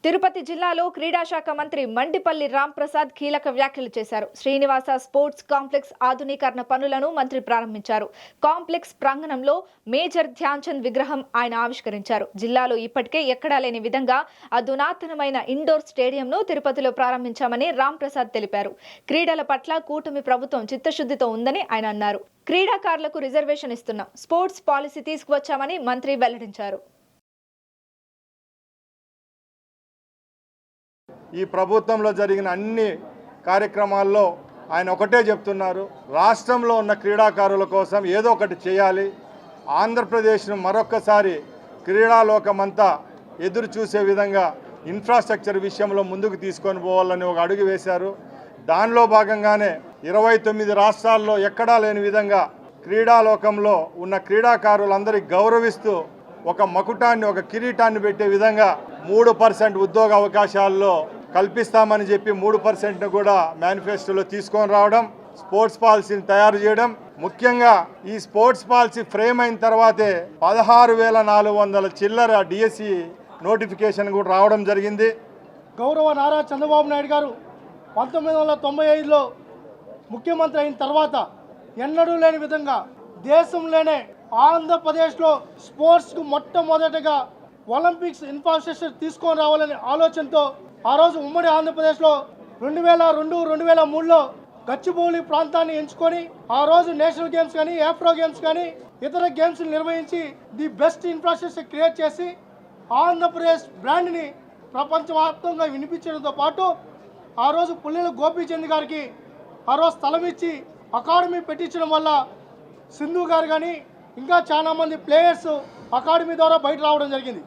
తిరుపతి జిల్లాలో క్రీడా శాఖ మంత్రి మండిపల్లి రాంప్రసాద్ కీలక వ్యాఖ్యలు చేశారు. శ్రీనివాస స్పోర్ట్స్ కాంప్లెక్స్ ఆధునీకరణ పనులను మంత్రి ప్రారంభించారు. కాంప్లెక్స్ ప్రాంగణంలో మేజర్ ధ్యాన్ చంద్ విగ్రహం ఆయన ఆవిష్కరించారు. జిల్లాలో ఇప్పటికే ఎక్కడా లేని విధంగా అధునాతనమైన ఇండోర్ స్టేడియంను తిరుపతిలో ప్రారంభించామని రాంప్రసాద్ తెలిపారు. క్రీడల పట్ల కూటమి ప్రభుత్వం చిత్తశుద్ధితో ఉందని ఆయన అన్నారు. క్రీడాకారులకు రిజర్వేషన్ ఇస్తున్నాం, స్పోర్ట్స్ పాలసీ తీసుకువచ్చామని మంత్రి వెల్లడించారు. ఈ ప్రభుత్వంలో జరిగిన అన్ని కార్యక్రమాల్లో ఆయన ఒకటే చెప్తున్నారు, రాష్ట్రంలో ఉన్న క్రీడాకారుల కోసం ఏదో ఒకటి చేయాలి, ఆంధ్రప్రదేశ్ను మరొక్కసారి క్రీడాలోకమంతా ఎదురు చూసే విధంగా ఇన్ఫ్రాస్ట్రక్చర్ విషయంలో ముందుకు తీసుకొని పోవాలని ఒక అడుగు వేశారు. దానిలో భాగంగానే 29 రాష్ట్రాల్లో ఎక్కడా లేని విధంగా క్రీడాలోకంలో ఉన్న క్రీడాకారులందరికీ గౌరవిస్తూ ఒక మకుటాన్ని, ఒక కిరీటాన్ని పెట్టే విధంగా 3% ఉద్యోగ అవకాశాల్లో కల్పిస్తామని చెప్పి 3%ను కూడా మేనిఫెస్టోలో తీసుకొని రావడం, స్పోర్ట్స్ పాలసీని తయారు చేయడం, ముఖ్యంగా ఈ స్పోర్ట్స్ పాలసీ ఫ్రేమ్ అయిన తర్వాతే 16,400 చిల్లర డిఎస్సి నోటిఫికేషన్ కూడా రావడం జరిగింది. గౌరవ నారా చంద్రబాబు నాయుడు గారు 1995లో ముఖ్యమంత్రి అయిన తర్వాత ఎన్నడూ లేని విధంగా దేశంలోనే ఆంధ్రప్రదేశ్లో స్పోర్ట్స్కు మొట్టమొదటిగా ఒలింపిక్స్ ఇన్ఫ్రాస్ట్రక్చర్ తీసుకొని రావాలనే ఆలోచనతో ఆ రోజు ఉమ్మడి ఆంధ్రప్రదేశ్లో 2002-2003లో గచ్చిబౌలి ప్రాంతాన్ని ఎంచుకొని ఆ రోజు నేషనల్ గేమ్స్ కానీ, ఆఫ్రో గేమ్స్ కానీ ఇతర గేమ్స్ నిర్వహించి ది బెస్ట్ ఇన్ఫ్రాస్ట్రక్చర్ క్రియేట్ చేసి ఆంధ్రప్రదేశ్ బ్రాండ్ని ప్రపంచవ్యాప్తంగా వినిపించడంతో పాటు ఆ రోజు పుల్లెల గోపీచంద్ గారికి ఆ రోజు స్థలం ఇచ్చి అకాడమీ పెట్టించడం వల్ల సింధు గారు కానీ ఇంకా చాలామంది ప్లేయర్స్ అకాడమీ ద్వారా బయట రావడం జరిగింది.